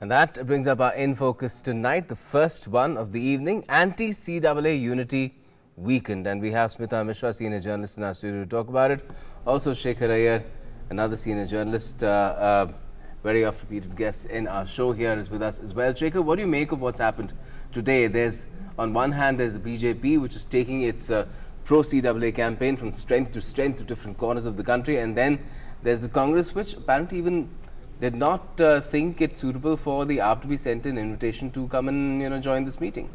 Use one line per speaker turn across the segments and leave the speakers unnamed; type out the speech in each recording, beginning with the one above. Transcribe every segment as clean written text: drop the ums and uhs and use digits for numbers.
And that brings up our In Focus tonight, the first one of the evening, Anti-CAA Unity Weekend. And we have Smita Mishra, senior journalist in our studio to talk about it. Also Shekhar Iyer, another senior journalist, very oft-repeated guest in our show here is with us as well. Shekhar, what do you make of what's happened today? There's, on one hand, there's the BJP, which is taking its pro-CAA campaign from strength to different corners of the country. And then there's the Congress, which apparently even did not think it suitable for the AAP to be sent an invitation to come and join this meeting.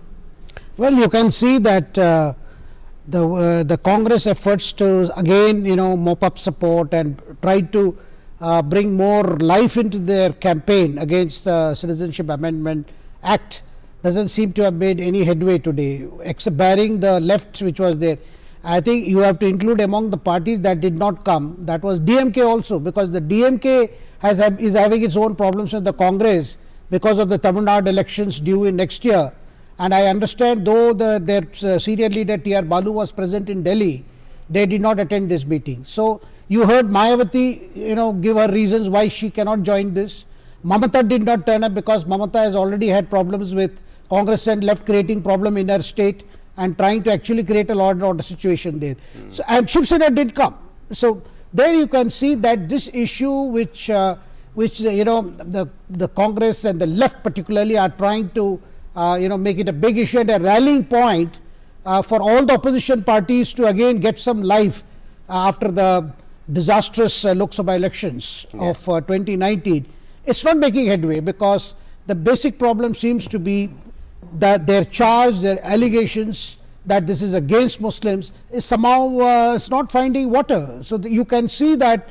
Well, you can see that the Congress efforts to again mop up support and try to bring more life into their campaign against the Citizenship Amendment Act doesn't seem to have made any headway today, except barring the left which was there. I think you have to include among the parties that did not come, that was DMK also, because the DMK is having its own problems with the Congress because of the Tamil Nadu elections due in next year. And I understand, though their senior leader T.R. Balu was present in Delhi, they did not attend this meeting. So you heard Mayawati give her reasons why she cannot join this. Mamata did not turn up because Mamata has already had problems with Congress and left, creating problem in her state and trying to actually create a law and order situation there. So, and Shiv Sena did come. So there you can see that this issue which the Congress and the left particularly are trying to make it a big issue and a rallying point for all the opposition parties to again get some life after the disastrous Lok Sabha elections of 2019. It's not making headway because the basic problem seems to be that their charge, their allegations that this is against Muslims is somehow is not finding water. So you can see that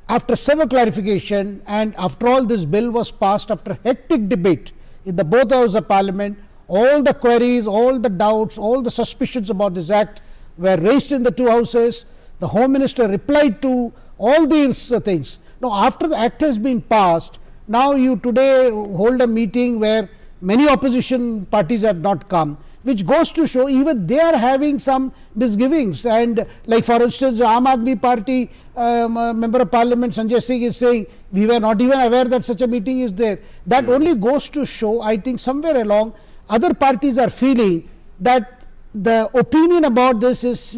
after several clarification and after all this bill was passed after hectic debate in the both houses of parliament, all the queries, all the doubts, all the suspicions about this act were raised in the two houses. The Home Minister replied to all these things. Now after the act has been passed, now you today hold a meeting where many opposition parties have not come, which goes to show even they are having some misgivings. And like for instance, Aam Aadmi Party Member of Parliament Sanjay Singh is saying we were not even aware that such a meeting is there. That only goes to show, I think somewhere along other parties are feeling that the opinion about this is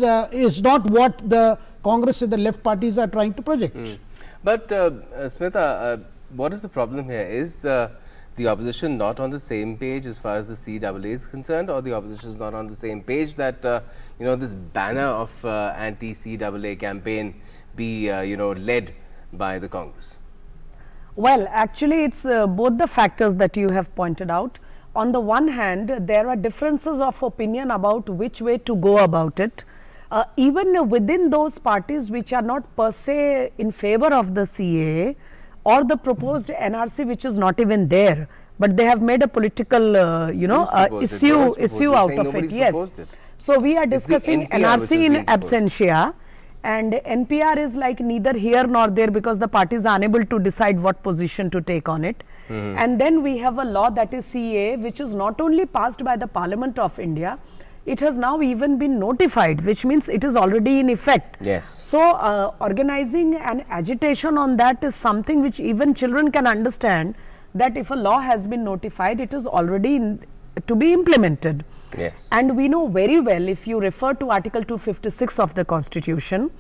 not what the Congress and the left parties are trying to project.
But Smita, what is the problem here? Is the opposition not on the same page as far as the CAA is concerned, or the opposition is not on the same page that this banner of anti-CAA campaign be led by the Congress?
Well, actually it's both the factors that you have pointed out. On the one hand, there are differences of opinion about which way to go about it. Even within those parties which are not per se in favor of the CAA or the proposed NRC, which is not even there, but they have made a political issue out of it. Yes. So we are discussing NRC in absentia, and NPR is like neither here nor there because the parties are unable to decide what position to take on it. And then we have a law, that is CAA, which is not only passed by the Parliament of India, it has now even been notified, which means it is already in effect.
Yes.
So organizing an agitation on that is something which even children can understand, that if a law has been notified, it is already to be implemented.
Yes.
And we know very well, if you refer to Article 256 of the Constitution,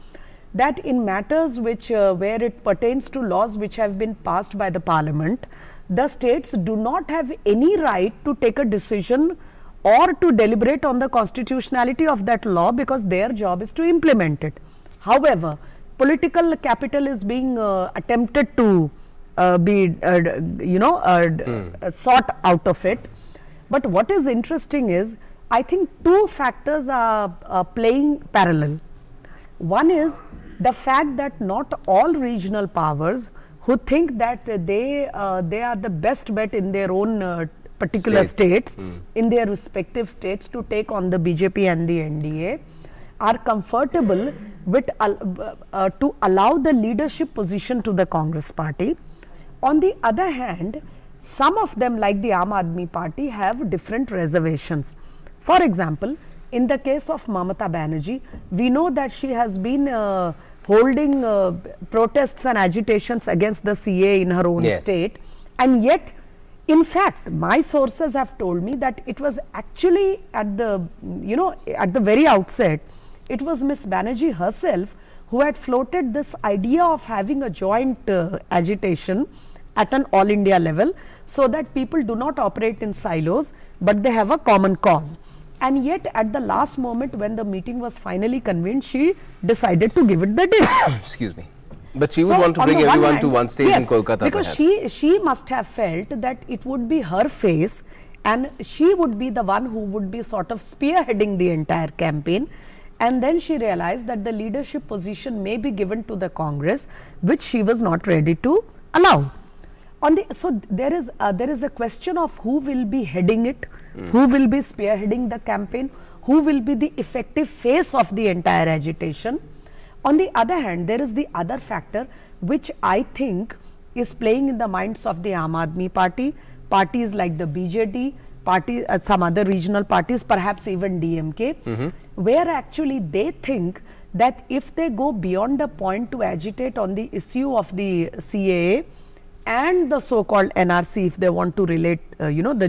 that in matters which where it pertains to laws which have been passed by the Parliament, the states do not have any right to take a decision or to deliberate on the constitutionality of that law, because their job is to implement it. However, political capital is being attempted to be sought out of it. But what is interesting is, I think two factors are playing parallel. One is the fact that not all regional powers who think that they are the best bet in their own particular states, in their respective states, to take on the BJP and the NDA, are comfortable with to allow the leadership position to the Congress party. On the other hand, some of them, like the Aam Aadmi Party, have different reservations. For example, in the case of Mamata Banerjee, we know that she has been holding protests and agitations against the CAA in her own state, and yet In fact, my sources have told me that it was actually at the, at the very outset, it was Miss Banerjee herself who had floated this idea of having a joint agitation at an all India level, so that people do not operate in silos, but they have a common cause. And yet at the last moment, when the meeting was finally convened, she decided to give it the date.
Excuse me. But she would want to bring everyone to one stage in Kolkata,
because she must have felt that it would be her face and she would be the one who would be sort of spearheading the entire campaign. And then she realized that the leadership position may be given to the Congress, which she was not ready to allow. So there is a question of who will be heading it, who will be spearheading the campaign, who will be the effective face of the entire agitation. On the other hand, there is the other factor which I think is playing in the minds of the Aam Aadmi Party, parties like the BJD, some other regional parties, perhaps even DMK, where actually they think that if they go beyond a point to agitate on the issue of the CAA and the so-called NRC, if they want to relate,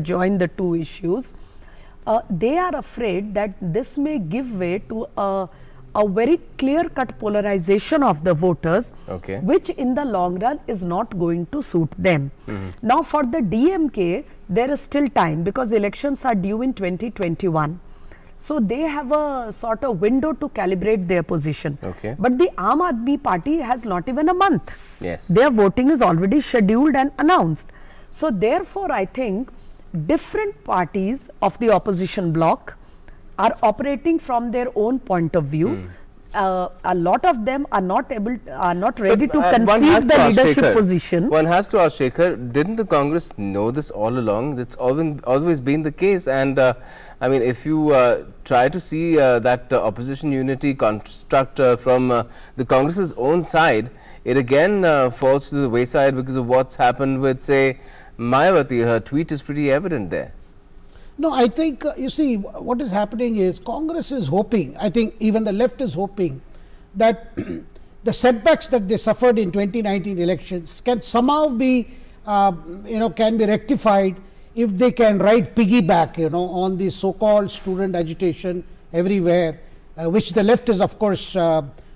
join the two issues, they are afraid that this may give way to a very clear-cut polarization of the voters, which in the long run is not going to suit them. Now, for the DMK, there is still time because elections are due in 2021. So, they have a sort of window to calibrate their position. But the Aam Aadmi Party has not even a month. Their voting is already scheduled and announced. So, therefore, I think different parties of the opposition bloc are operating from their own point of view. A lot of them are not ready to conceive the leadership position.
One has to ask Shekhar, didn't the Congress know this all along? It's always been the case, and I mean, if you try to see that opposition unity construct from the Congress's own side, it again falls to the wayside because of what's happened with, say, Mayawati. Her tweet is pretty evident there.
No, I think, you see, what is happening is Congress is hoping, I think even the left is hoping that the setbacks that they suffered in 2019 elections can somehow be, can be rectified if they can ride piggyback, on the so-called student agitation everywhere, which the left is, of course,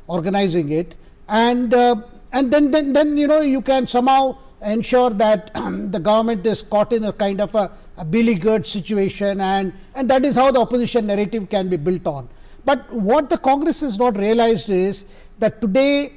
organizing it. And then, you can somehow ensure that the government is caught in a kind of a beleaguered situation, and that is how the opposition narrative can be built on. But what the Congress has not realized is that today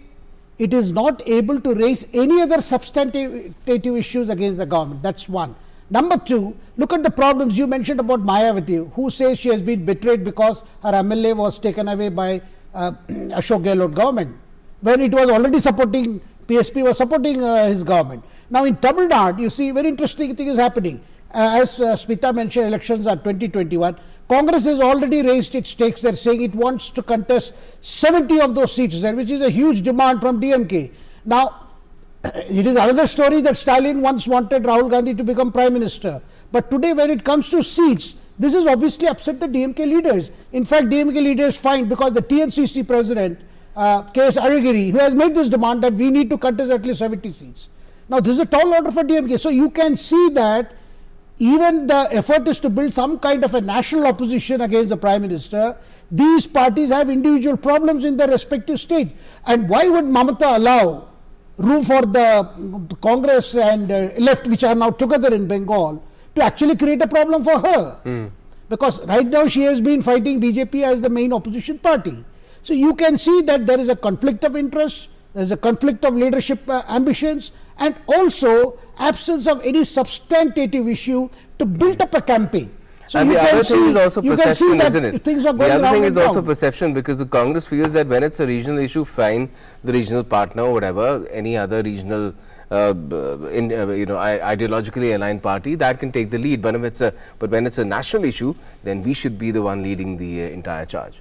it is not able to raise any other substantive issues against the government. That's one. Number two, look at the problems you mentioned about Mayawati, who says she has been betrayed because her MLA was taken away by Ashok Gehlot government, when it was already supporting, PSP was supporting his government. Now, in Tamil Nadu, you see, very interesting thing is happening. As Smita mentioned, elections are 2021. Congress has already raised its stakes. They are saying it wants to contest 70 of those seats there, which is a huge demand from DMK. Now, it is another story that Stalin once wanted Rahul Gandhi to become Prime Minister. But today, when it comes to seats, this has obviously upset the DMK leaders. In fact, DMK leaders find, because the TNCC president, K.S. Arigiri, who has made this demand that we need to contest at least 70 seats. Now, this is a tall order for DMK. So, you can see that even the effort is to build some kind of a national opposition against the Prime Minister. These parties have individual problems in their respective states. And why would Mamata allow room for the Congress and left, which are now together in Bengal, to actually create a problem for her? Because right now she has been fighting BJP as the main opposition party. So, you can see that there is a conflict of interest, there is a conflict of leadership ambitions, and also absence of any substantive issue to build up a campaign.
So, and the other thing is also perception, isn't it?
Things are going
the other thing is also
down.
perception, because the Congress feels that when it's a regional issue, fine, the regional partner or whatever, any other regional ideologically aligned party, that can take the lead. But when it's a national issue, then we should be the one leading the entire charge.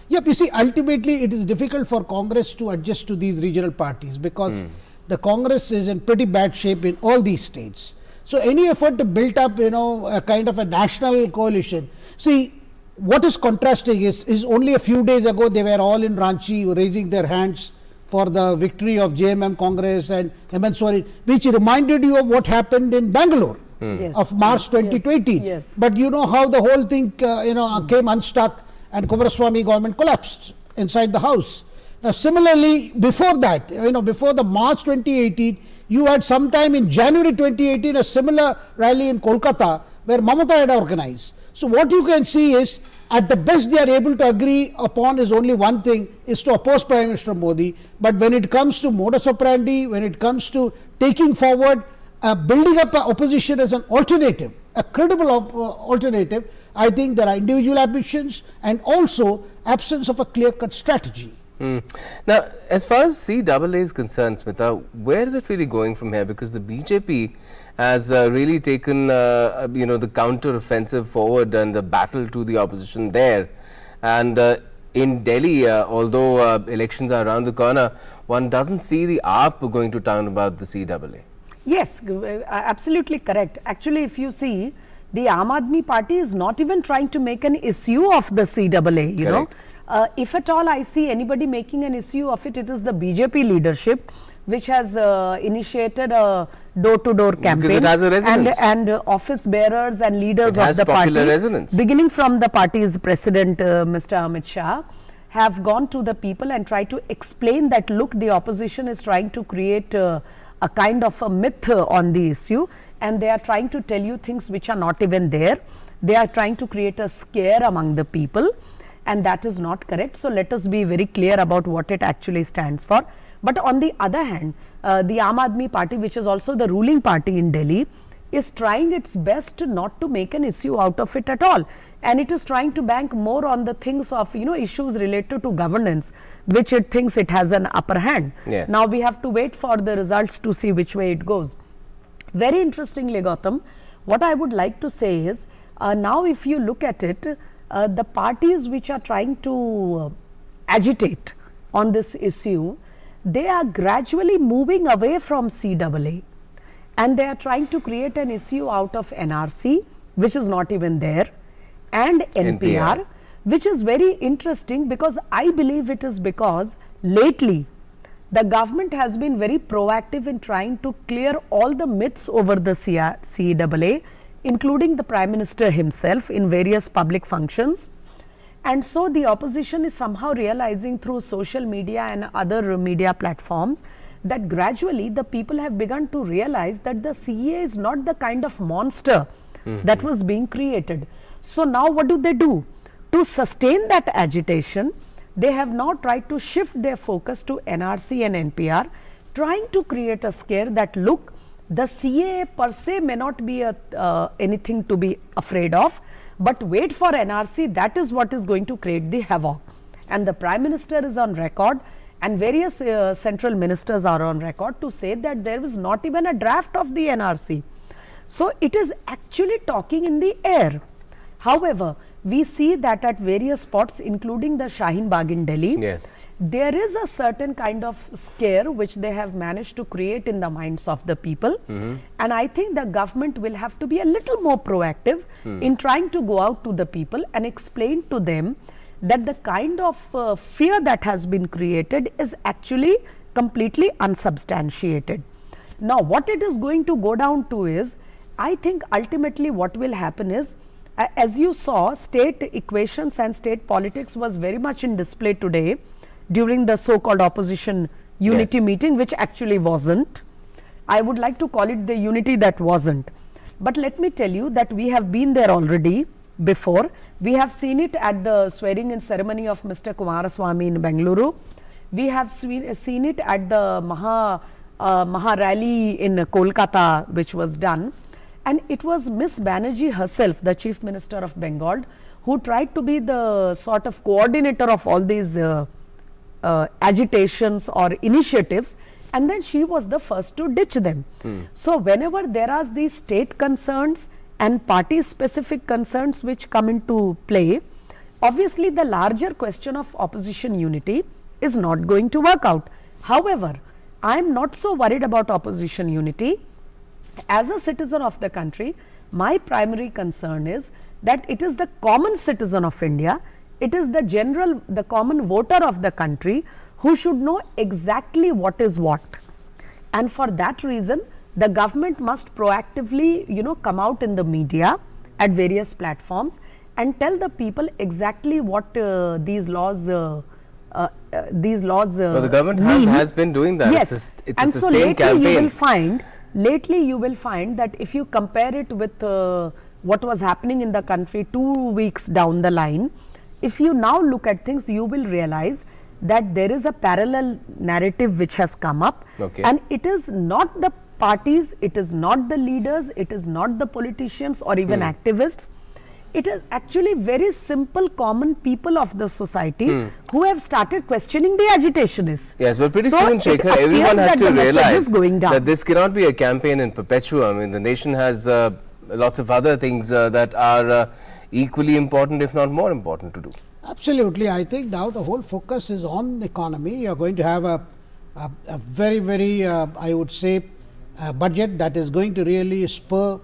Yep, you see, ultimately it is difficult for Congress to adjust to these regional parties, because the Congress is in pretty bad shape in all these states. So, any effort to build up, a kind of a national coalition. See, what is contrasting is only a few days ago they were all in Ranchi raising their hands for the victory of JMM Congress and Hemant Soren, which reminded you of what happened in Bangalore.
Yes.
of March 2020.
Yes.
But you know how the whole thing came unstuck and Kumaraswamy government collapsed inside the house. Now similarly, before that, before the March 2018, you had sometime in January 2018 a similar rally in Kolkata where Mamata had organized. So what you can see is, at the best they are able to agree upon is only one thing, is to oppose Prime Minister Modi. But when it comes to modus operandi, when it comes to taking forward, building up opposition as an alternative, a credible alternative, I think there are individual ambitions and also absence of a clear-cut strategy.
Now, as far as CAA is concerned, Smita, where is it really going from here? Because the BJP has really taken, the counter-offensive forward and the battle to the opposition there. And in Delhi, although elections are around the corner, one doesn't see the AAP going to town about the CAA.
Yes, absolutely correct. Actually, if you see, the Aam Aadmi Party is not even trying to make an issue of the CAA, you know. If at all I see anybody making an issue of it, it is the BJP leadership, which has initiated a door-to-door campaign.
Because it has a resonance.
And office bearers and leaders of the party,
resonance.
beginning from the party's president, Mr. Amit Shah, have gone to the people and tried to explain that, look, the opposition is trying to create a kind of a myth on the issue, and they are trying to tell you things which are not even there. They are trying to create a scare among the people, and that is not correct. So let us be very clear about what it actually stands for. But on the other hand, the Aam Aadmi Party, which is also the ruling party in Delhi, is trying its best not to make an issue out of it at all, and it is trying to bank more on the things of issues related to governance, which it thinks it has an upper hand.
Yes.
Now we have to wait for the results to see which way it goes. Very interestingly, Gautam, what I would like to say is, now if you look at it, the parties which are trying to agitate on this issue, they are gradually moving away from CAA, and they are trying to create an issue out of NRC, which is not even there, and NPR, which is very interesting, because I believe it is because lately the government has been very proactive in trying to clear all the myths over the CAA, including the Prime Minister himself in various public functions. And so the opposition is somehow realizing through social media and other media platforms that gradually the people have begun to realize that the CAA is not the kind of monster that was being created. So now what do? To sustain that agitation, they have now tried to shift their focus to NRC and NPR, trying to create a scare that, look, the CAA per se may not be anything to be afraid of, but wait for NRC, that is what is going to create the havoc. And the Prime Minister is on record, and various central ministers are on record to say that there is not even a draft of the NRC. So it is actually talking in the air. However, we see that at various spots, including the Shaheen Bagh in Delhi,
yes,
there is a certain kind of scare which they have managed to create in the minds of the people. And I think the government will have to be a little more proactive in trying to go out to the people and explain to them that the kind of fear that has been created is actually completely unsubstantiated. Now, what it is going to go down to is, I think ultimately what will happen is, as you saw, state equations and state politics was very much in display today during the so-called opposition unity meeting, which actually wasn't. I would like to call it the unity that wasn't. But let me tell you that we have been there already before. We have seen it at the swearing-in ceremony of Mr. Kumaraswamy in Bengaluru. We have seen it at the Maha Rally in Kolkata, which was done. And it was Miss Banerjee herself, the Chief Minister of Bengal, who tried to be the sort of coordinator of all these agitations or initiatives, and then she was the first to ditch them. So whenever there are these state concerns and party specific concerns which come into play, obviously the larger question of opposition unity is not going to work out. However, I am not so worried about opposition unity. As a citizen of the country, my primary concern is that it is the common citizen of India, it is the common voter of the country who should know exactly what is what. And for that reason, the government must proactively, come out in the media at various platforms and tell the people exactly what these laws
Well, the government has been doing that.
Yes.
It's a
and so
sustained campaign.
Lately you will find that if you compare it with what was happening in the country 2 weeks down the line, if you now look at things, you will realize that there is a parallel narrative which has come up,
Okay.
and it is not the parties, it is not the leaders, it is not the politicians or even activists. It is actually very simple common people of the society who have started questioning the agitationists.
Yes, but pretty
So
soon,
it
Shekhar,
appears
everyone has
that
to
the message
realize
is going down.
that this cannot be a campaign in perpetuum. I mean, the nation has lots of other things that are equally important, if not more important to do.
Absolutely. I think now the whole focus is on the economy. You are going to have a very, very, I would say, budget that is going to really spur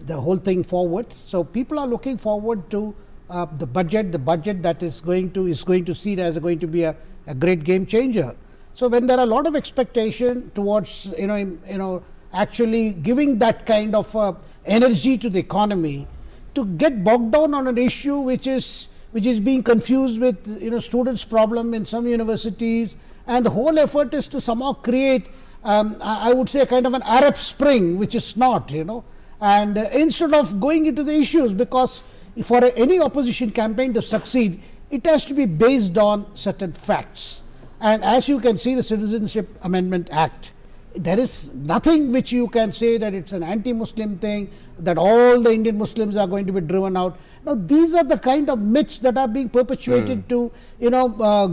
the whole thing forward. So people are looking forward to the budget that is going to see it as going to be a great game changer. So when there are a lot of expectation towards actually giving that kind of energy to the economy, to get bogged down on an issue which is being confused with students' problem in some universities, and the whole effort is to somehow create I would say a kind of an Arab Spring, which is not, and instead of going into the issues, because for any opposition campaign to succeed, it has to be based on certain facts. And as you can see, the Citizenship Amendment Act, there is nothing which you can say that it's an anti-Muslim thing, that all the Indian Muslims are going to be driven out. Now, these are the kind of myths that are being perpetuated to,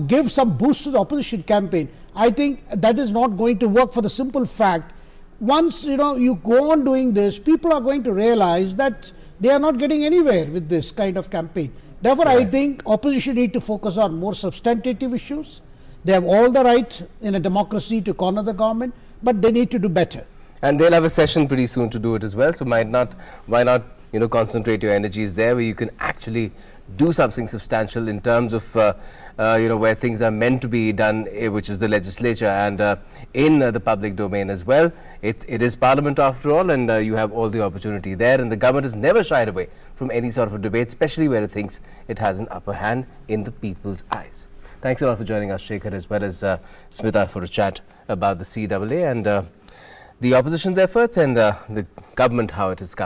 give some boost to the opposition campaign. I think that is not going to work for the simple fact, once you go on doing this, people are going to realize that they are not getting anywhere with this kind of campaign. Therefore, I think opposition need to focus on more substantive issues. They have all the right in a democracy to corner the government, but they need to do better.
And they'll have a session pretty soon to do it as well. So why not concentrate your energies there where you can actually do something substantial in terms of where things are meant to be done, which is the legislature, and in the public domain as well. It is Parliament after all, and you have all the opportunity there, and the government has never shied away from any sort of a debate, especially where it thinks it has an upper hand in the people's eyes. Thanks a lot for joining us, Shekhar, as well as Smita, for a chat about the CAA and the opposition's efforts and the government, how it is